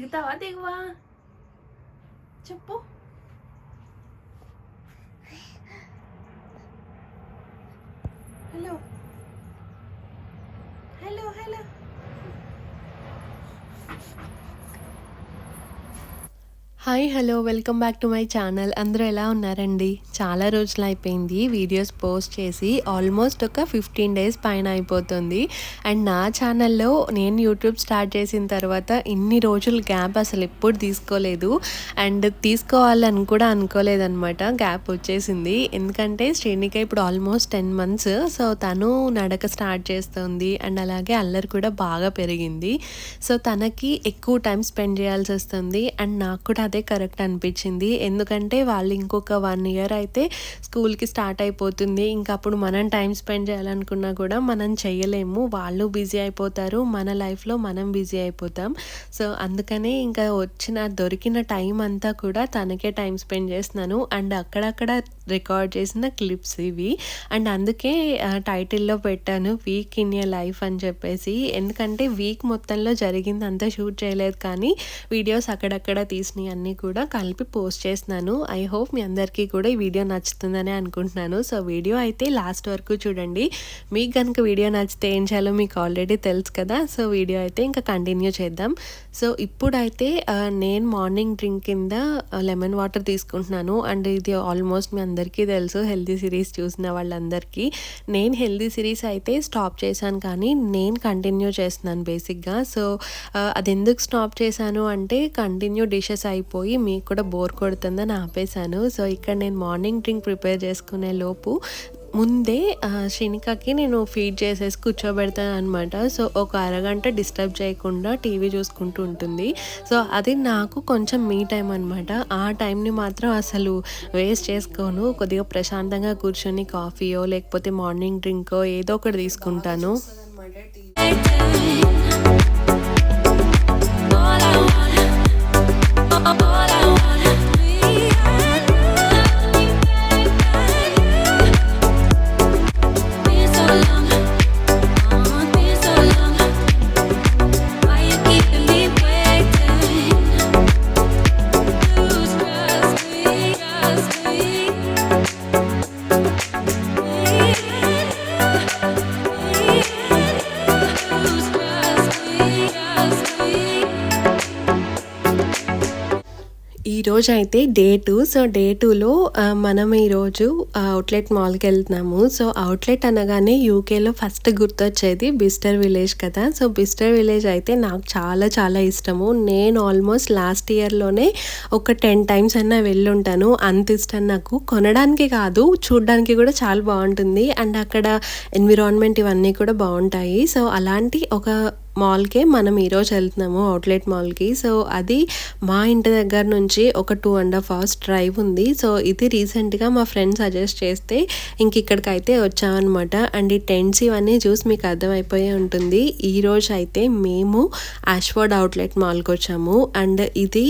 దిగుతావా దిగువా చెప్పు. Hello hello hello. Hi hello welcome back to my channel. అందరూ ఎలా ఉన్నారండి? చాలా రోజులు అయిపోయింది వీడియోస్ పోస్ట్ చేసి, ఆల్మోస్ట్ ఒక 15 డేస్ పైన అయిపోతుంది. అండ్ నా ఛానల్లో నేను యూట్యూబ్ స్టార్ట్ చేసిన తర్వాత ఇన్ని రోజులు గ్యాప్ అసలు ఎప్పుడు తీసుకోలేదు. అండ్ తీసుకోవాలని కూడా అనుకోలేదన్నమాట. గ్యాప్ వచ్చేసింది ఎందుకంటే శ్రేణిక ఇప్పుడు ఆల్మోస్ట్ 10 months. సో తను నడక స్టార్ట్ చేస్తుంది అండ్ అలాగే అల్లరి కూడా బాగా పెరిగింది. సో తనకి ఎక్కువ టైం స్పెండ్ చేయాల్సి వస్తుంది అండ్ నాకు కూడా అదే కరెక్ట్ అనిపించింది. ఎందుకంటే వాళ్ళు ఇంకొక 1 year అయితే స్కూల్కి స్టార్ట్ అయిపోతుంది. ఇంకా అప్పుడు మనం టైం స్పెండ్ చేయాలనుకున్నా కూడా మనం చేయలేము. వాళ్ళు బిజీ అయిపోతారు, మన లైఫ్లో మనం బిజీ అయిపోతాం. సో అందుకనే ఇంకా దొరికిన టైం అంతా కూడా తనకే టైం స్పెండ్ చేస్తున్నాను. అండ్ అక్కడక్కడ రికార్డ్ చేసిన క్లిప్స్ ఇవి. అండ్ అందుకే టైటిల్లో పెట్టాను వీక్ ఇన్ ఏ లైఫ్ అని చెప్పేసి. ఎందుకంటే వీక్ మొత్తంలో జరిగిందంతా షూట్ చేయలేదు, కానీ వీడియోస్ అక్కడక్కడ తీసినవి అన్నీ కూడా కలిపి పోస్ట్ చేస్తున్నాను. ఐ హోప్ మీ అందరికీ కూడా ఈ వీడియో నచ్చుతుందని అనుకుంటున్నాను. సో వీడియో అయితే లాస్ట్ వరకు చూడండి. మీకు కనుక వీడియో నచ్చితే ఏం చేయాలో మీకు ఆల్రెడీ తెలుసు కదా. సో వీడియో అయితే ఇంకా కంటిన్యూ చేద్దాం. సో ఇప్పుడైతే నేను మార్నింగ్ డ్రింక్ కింద లెమన్ వాటర్ తీసుకుంటున్నాను. అండ్ ఇది ఆల్మోస్ట్ మీ అందరికీ తెలుసు, హెల్తీ సిరీస్ చూసిన వాళ్ళందరికీ. నేను హెల్తీ సిరీస్ అయితే స్టాప్ చేశాను, కానీ నేను కంటిన్యూ చేస్తున్నాను బేసిక్గా. సో అది ఎందుకు స్టాప్ చేశాను అంటే కంటిన్యూ డిషెస్ అయిపోయి మీకు కూడా బోర్ కొడుతుందని ఆపేశాను. సో ఇక్కడ నేను మార్నింగ్ డ్రింక్ ప్రిపేర్ చేసుకునే లోపు ముందే శ్రీనికకి నేను ఫీడ్ చేసేసి కూర్చోబెడతాను అనమాట. సో ఒక అరగంట డిస్టర్బ్ చేయకుండా టీవీ చూసుకుంటూ ఉంటుంది. సో అది నాకు కొంచెం మీ టైం అనమాట. ఆ టైంని మాత్రం అసలు వేస్ట్ చేసుకోను. కొద్దిగా ప్రశాంతంగా కూర్చొని కాఫీయో లేకపోతే మార్నింగ్ డ్రింకో ఏదో ఒకటి తీసుకుంటాను. ఈరోజు అయితే డే 2. సో డే 2లో మనం ఈరోజు అవుట్లెట్ మాల్కి వెళ్తున్నాము. సో అవుట్లెట్ అనగానే యూకేలో ఫస్ట్ గుర్తొచ్చేది బిస్టర్ విలేజ్ కదా. సో బిస్టర్ విలేజ్ అయితే నాకు చాలా చాలా ఇష్టము. నేను ఆల్మోస్ట్ లాస్ట్ ఇయర్లోనే ఒక 10 times అయినా వెళ్ళుంటాను. అంత ఇష్టం నాకు. కొనడానికి కాదు, చూడడానికి కూడా చాలా బాగుంటుంది. అండ్ అక్కడ ఎన్విరాన్మెంట్ ఇవన్నీ కూడా బాగుంటాయి. సో అలాంటి ఒక మాల్కే మనం ఈరోజు వెళ్తున్నాము, అవుట్లెట్ మాల్కి. సో అది మా ఇంటి దగ్గర నుంచి ఒక 2.5 hours డ్రైవ్ ఉంది. సో ఇది రీసెంట్గా మా ఫ్రెండ్ సజెస్ట్ చేస్తే ఇంక ఇక్కడికైతే వచ్చామన్నమాట. అండ్ ఈ టెంట్స్ ఇవన్నీ చూసి మీకు అర్థమైపోయి ఉంటుంది. ఈరోజు అయితే మేము యాష్ఫోర్డ్ అవుట్లెట్ మాల్కి వచ్చాము. అండ్ ఇది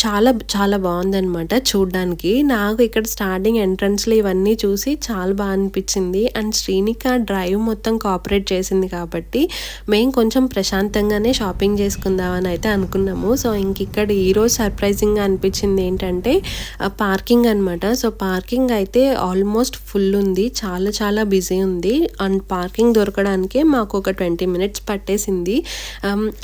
చాలా చాలా బాగుందన్నమాట చూడ్డానికి. నాకు ఇక్కడ స్టార్టింగ్ ఎంట్రన్స్లో ఇవన్నీ చూసి చాలా బాగా అనిపించింది. అండ్ శ్రీనిక డ్రైవ్ మొత్తం కోఆపరేట్ చేసింది కాబట్టి మేము కొంచెం ప్రశాంతంగానే షాపింగ్ చేసుకుందామని అయితే అనుకున్నాము. సో ఇంక ఇక్కడ ఈరోజు సర్ప్రైజింగ్గా అనిపించింది ఏంటంటే పార్కింగ్ అనమాట. సో పార్కింగ్ అయితే ఆల్మోస్ట్ ఫుల్ ఉంది, చాలా చాలా బిజీ ఉంది. అండ్ పార్కింగ్ దొరకడానికే మాకు ఒక 20 minutes పట్టేసింది.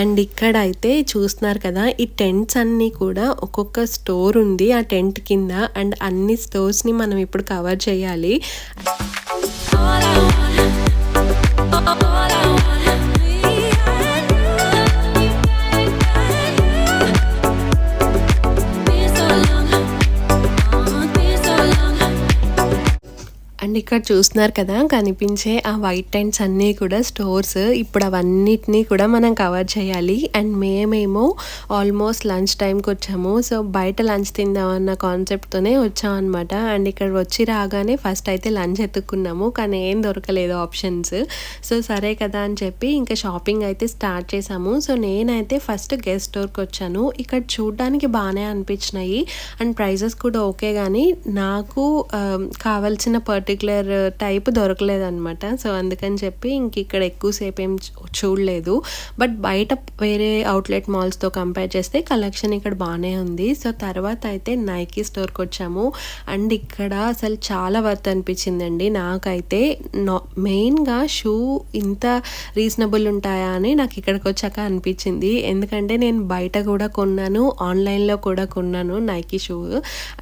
అండ్ ఇక్కడ అయితే చూస్తున్నారు కదా, ఈ టెంట్స్ అన్నీ కూడా ఒక్కొక్క స్టోర్ ఉంది ఆ టెంట్ కింద. అండ్ అన్ని స్టోర్స్ని మనం ఇప్పుడు కవర్ చేయాలి. అండ్ ఇక్కడ చూస్తున్నారు కదా కనిపించే ఆ వైట్ టెంట్స్ అన్నీ కూడా స్టోర్స్. ఇప్పుడు అవన్నిటినీ కూడా మనం కవర్ చేయాలి. అండ్ మేమేమో ఆల్మోస్ట్ లంచ్ టైంకి వచ్చాము. సో బయట లంచ్ తిందామన్న కాన్సెప్ట్తోనే వచ్చామన్నమాట. అండ్ ఇక్కడ వచ్చి రాగానే ఫస్ట్ అయితే లంచ్ ఎత్తుక్కున్నాము, కానీ ఏం దొరకలేదు ఆప్షన్స్. సో సరే కదా అని చెప్పి ఇంకా షాపింగ్ అయితే స్టార్ట్ చేసాము. సో నేనైతే ఫస్ట్ గెస్ట్ స్టోర్కి వచ్చాను. ఇక్కడ చూడడానికి బాగానే అనిపించినాయి అండ్ ప్రైజెస్ కూడా ఓకే, కానీ నాకు కావాల్సిన పర్టికులర్ పర్టిక్యులర్ టైప్ దొరకలేదనమాట. సో అందుకని చెప్పి ఇంక ఇక్కడ ఎక్కువసేపు ఏం చూడలేదు. బట్ బయట వేరే అవుట్లెట్ మాల్స్తో కంపేర్ చేస్తే కలెక్షన్ ఇక్కడ బాగానే ఉంది. సో తర్వాత అయితే నైకీ స్టోర్కి వచ్చాము. అండ్ ఇక్కడ అసలు చాలా వర్త్ అనిపించిందండి నాకైతే. మెయిన్గా షూ ఇంత రీజనబుల్ ఉంటాయా అని నాకు ఇక్కడికి వచ్చాక అనిపించింది. ఎందుకంటే నేను బయట కూడా కొన్నాను, ఆన్లైన్లో కూడా కొన్నాను నైకీ షూ.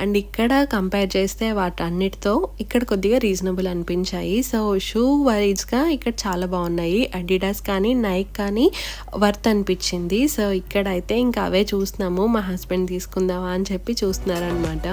అండ్ ఇక్కడ కంపేర్ చేస్తే వాటన్నిటితో ఇక్కడ కొద్దిగా రీజనబుల్ అనిపించాయి. సో షూ వైజ్గా ఇక్కడ చాలా బాగున్నాయి. అడిడాస్ కానీ నైక్ కానీ వర్త్ అనిపించింది. సో ఇక్కడైతే ఇంకా అవే చూస్తున్నాము. మా హస్బెండ్ తీసుకుందామా అని చెప్పి చూస్తున్నారనమాట.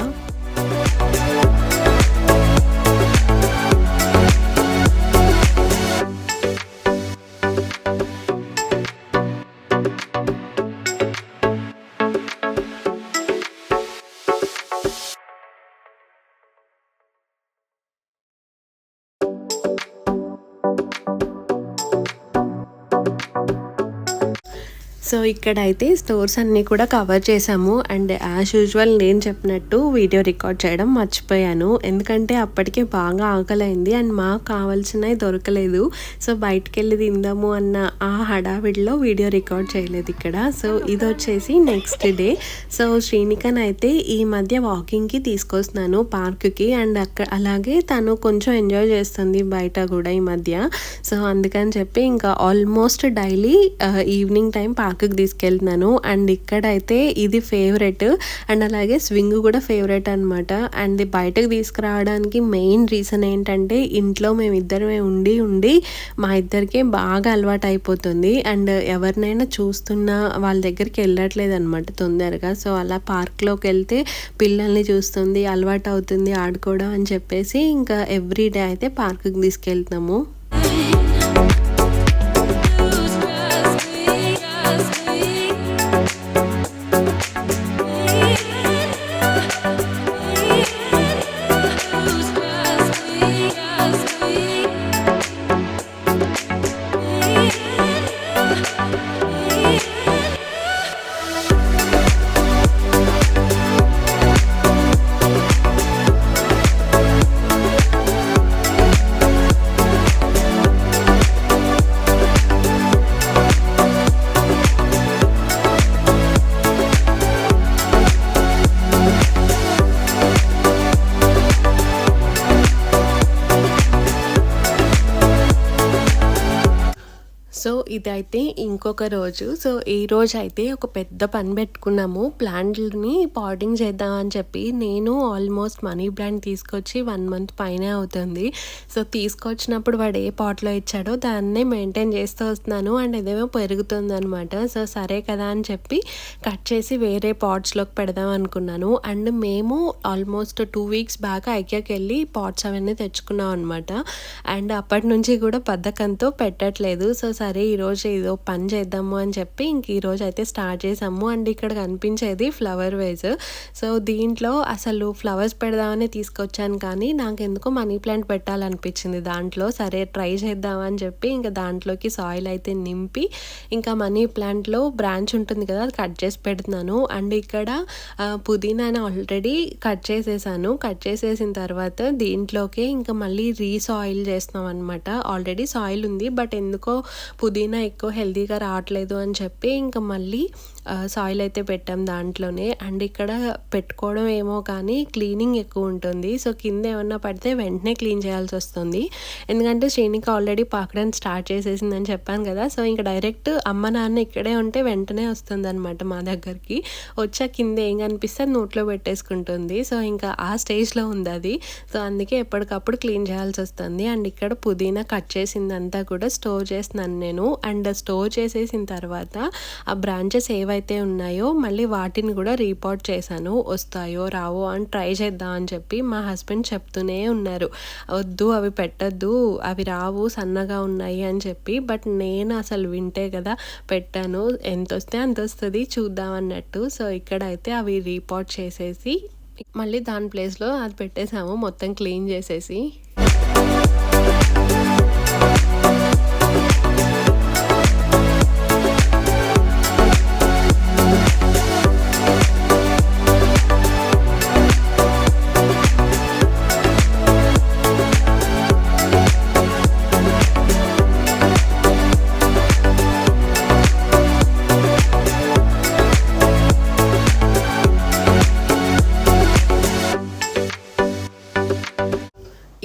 సో ఇక్కడైతే స్టోర్స్ అన్నీ కూడా కవర్ చేసాము. అండ్ యాజ్ యూజువల్ నేను చెప్పినట్టు వీడియో రికార్డ్ చేయడం మర్చిపోయాను. ఎందుకంటే అప్పటికే బాగా ఆకలైంది అండ్ మాకు కావాల్సినవి దొరకలేదు. సో బయటికి వెళ్ళి తిందాము అన్న ఆ హడావిడిలో వీడియో రికార్డ్ చేయలేదు ఇక్కడ. సో ఇది వచ్చేసి నెక్స్ట్ డే. సో శ్రీనికన్ అయితే ఈ మధ్య వాకింగ్కి తీసుకొస్తున్నాను పార్క్కి. అండ్ అలాగే తను కొంచెం ఎంజాయ్ చేస్తుంది బయట కూడా ఈ మధ్య. సో అందుకని చెప్పి ఇంకా ఆల్మోస్ట్ డైలీ ఈవినింగ్ టైం పార్క్కి తీసుకెళ్తున్నాను. అండ్ ఇక్కడైతే ఇది ఫేవరెట్ అండ్ అలాగే స్వింగ్ కూడా ఫేవరెట్ అనమాట. అండ్ బయటకు తీసుకురావడానికి మెయిన్ రీజన్ ఏంటంటే ఇంట్లో మేమిద్దరమే ఉండి మా ఇద్దరికి బాగా అలవాటు అయిపోతుంది. అండ్ ఎవరినైనా చూస్తున్నా వాళ్ళ దగ్గరికి వెళ్ళట్లేదు అనమాట తొందరగా. సో అలా పార్క్లోకి వెళ్తే పిల్లల్ని చూస్తుంది, అలవాటు అవుతుంది ఆడుకోవడం అని చెప్పేసి ఇంకా ఎవ్రీడే అయితే పార్క్కి తీసుకెళ్తున్నాము. సో ఇదైతే ఇంకొక రోజు. సో ఈ రోజు అయితే ఒక పెద్ద పని పెట్టుకున్నాము. ప్లాంట్ని పాటింగ్ చేద్దామని చెప్పి నేను ఆల్మోస్ట్ మనీ ప్లాంట్ తీసుకొచ్చి 1 month పైనే అవుతుంది. సో తీసుకొచ్చినప్పుడు వాడు ఏ పాట్లో ఇచ్చాడో దాన్నే మెయింటైన్ చేస్తూ వస్తున్నాను. అండ్ ఇదేమో పెరుగుతుంది అనమాట. సో సరే కదా అని చెప్పి కట్ చేసి వేరే పాట్స్లోకి పెడదాం అనుకున్నాను. అండ్ మేము ఆల్మోస్ట్ 2 weeks బ్యాక్ ఐకియాకి వెళ్ళి పాట్స్ అవన్నీ తెచ్చుకున్నాం అనమాట. అండ్ అప్పటి నుంచి కూడా బద్ధకంతో పెట్టట్లేదు. సో సరే ఈరోజు ఏదో పని చేద్దాము అని చెప్పి ఇంక ఈరోజు అయితే స్టార్ట్ చేసాము. అండ్ ఇక్కడ కనిపించేది ఫ్లవర్ వేజ్. సో దీంట్లో అసలు ఫ్లవర్స్ పెడదామని తీసుకొచ్చాను కానీ నాకు ఎందుకో మనీ ప్లాంట్ పెట్టాలనిపించింది దాంట్లో. సరే ట్రై చేద్దామని చెప్పి ఇంకా దాంట్లోకి సాయిల్ అయితే నింపి ఇంకా మనీ ప్లాంట్లో బ్రాంచ్ ఉంటుంది కదా అది కట్ చేసి పెడుతున్నాను. అండ్ ఇక్కడ పుదీనాని ఆల్రెడీ కట్ చేసేసాను. కట్ చేసేసిన తర్వాత దీంట్లోకి ఇంకా మళ్ళీ రీసాయిల్ చేస్తున్నాం అనమాట. ఆల్రెడీ సాయిల్ ఉంది బట్ ఎందుకో పుదీనా ఎక్కువ హెల్తీగా రావట్లేదు అని చెప్పి ఇంకా మళ్ళీ సాయిల్ అయితే పెట్టాం దాంట్లోనే. అండ్ ఇక్కడ పెట్టుకోవడం ఏమో కానీ క్లీనింగ్ ఎక్కువ ఉంటుంది. సో కింద ఏమన్నా పడితే వెంటనే క్లీన్ చేయాల్సి వస్తుంది. ఎందుకంటే శ్రీనిక ఆల్రెడీ పాకడం స్టార్ట్ చేసేసిందని చెప్పాను కదా. సో ఇంకా డైరెక్ట్ అమ్మ నాన్న ఇక్కడే ఉంటే వెంటనే వస్తుంది అనమాట మా దగ్గరికి. వచ్చా కింద ఏం కనిపిస్తే నోట్లో పెట్టేసుకుంటుంది. సో ఇంకా ఆ స్టేజ్లో ఉంది అది. సో అందుకే ఎప్పటికప్పుడు క్లీన్ చేయాల్సి వస్తుంది. అండ్ ఇక్కడ పుదీనా కట్ చేసిందంతా కూడా స్టోర్ చేస్తున్నాను నేను. అండ్ స్టోర్ చేసేసిన తర్వాత ఆ బ్రాంచెస్ ఏవైతే ఉన్నాయో మళ్ళీ వాటిని కూడా రీపాట్ చేశాను. వస్తాయో రావో అని ట్రై చేద్దాం అని చెప్పి మా హస్బెండ్ చెప్తూనే ఉన్నారు, వద్దు అవి పెట్టద్దు, అవి రావు, సన్నగా ఉన్నాయి అని చెప్పి. బట్ నేను అసలు వింటే కదా పెట్టాను. ఎంత వస్తే అంత వస్తుంది చూద్దాం అన్నట్టు. సో ఇక్కడైతే అవి రీపాట్ చేసేసి మళ్ళీ దాని ప్లేస్లో అది పెట్టేసాము మొత్తం క్లీన్ చేసేసి.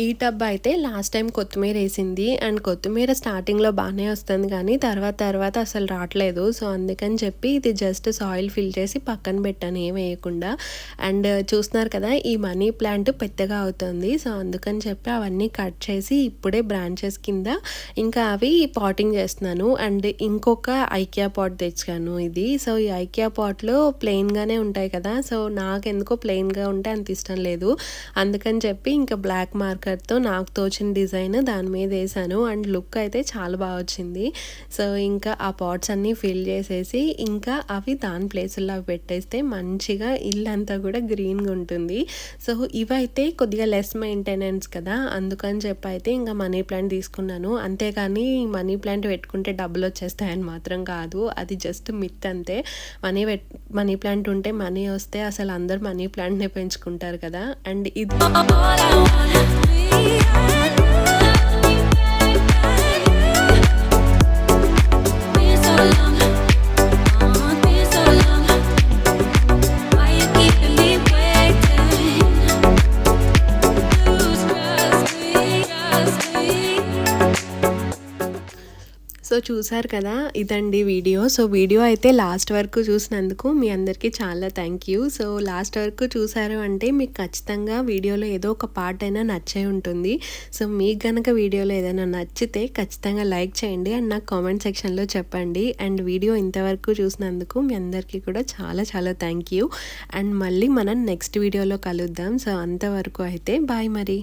ఈ టబ్ అయితే లాస్ట్ టైం కొత్తిమీర వేసింది అండ్ కొత్తిమీర స్టార్టింగ్లో బాగానే వస్తుంది కానీ తర్వాత అసలు రావట్లేదు. సో అందుకని చెప్పి ఇది జస్ట్ సాయిల్ ఫిల్ చేసి పక్కన పెట్టాను ఏం వేయకుండా. అండ్ చూస్తున్నారు కదా ఈ మనీ ప్లాంట్ పెద్దగా అవుతుంది. సో అందుకని చెప్పి అవన్నీ కట్ చేసి ఇప్పుడే బ్రాంచెస్ కింద ఇంకా అవి పాటింగ్ చేస్తున్నాను. అండ్ ఇంకొక ఐకియా పాట్ తెచ్చాను ఇది. సో ఈ ఐకియా పాట్లో ప్లెయిన్గానే ఉంటాయి కదా, సో నాకు ఎందుకో ప్లెయిన్గా ఉంటే అంత ఇష్టం లేదు. అందుకని చెప్పి ఇంకా బ్లాక్ మార్కర్తో నాకు తోచిన డిజైన్ దాని మీద వేసాను అండ్ లుక్ అయితే చాలా బాగా వచ్చింది. సో ఇంకా ఆ పాట్స్ అన్నీ ఫిల్ చేసేసి ఇంకా అవి దాని ప్లేసుల్లో పెట్టేస్తే మంచిగా ఇల్లంతా కూడా గ్రీన్గా ఉంటుంది. సో ఇవైతే కొద్దిగా లెస్ మెయింటెనెన్స్ కదా, అందుకని చెప్పి అయితే ఇంకా మనీ ప్లాంట్ తీసుకున్నాను. అంతేకాని మనీ ప్లాంట్ పెట్టుకుంటే డబ్బులు వచ్చేస్తాయని మాత్రం కాదు, అది జస్ట్ మిత్ అంతే. మనీ ప్లాంట్ ఉంటే మనీ వస్తే అసలు అందరూ మనీ ప్లాంట్నే పెంచుకుంటారు కదా. అండ్ ఇది సో చూసారు కదా, ఇదండి వీడియో. సో వీడియో అయితే లాస్ట్ వరకు చూసినందుకు మీ అందరికీ చాలా థ్యాంక్ యూ. సో లాస్ట్ వరకు చూసారు అంటే మీకు ఖచ్చితంగా వీడియోలో ఏదో ఒక పార్ట్ అయినా నచ్చే ఉంటుంది. సో మీకు కనుక వీడియోలో ఏదైనా నచ్చితే ఖచ్చితంగా లైక్ చేయండి అండ్ నాకు కామెంట్ సెక్షన్లో చెప్పండి. అండ్ వీడియో ఇంతవరకు చూసినందుకు మీ అందరికీ కూడా చాలా చాలా థ్యాంక్ యూ. అండ్ మళ్ళీ మనం నెక్స్ట్ వీడియోలో కలుద్దాం. సో అంతవరకు అయితే బాయ్ మరి.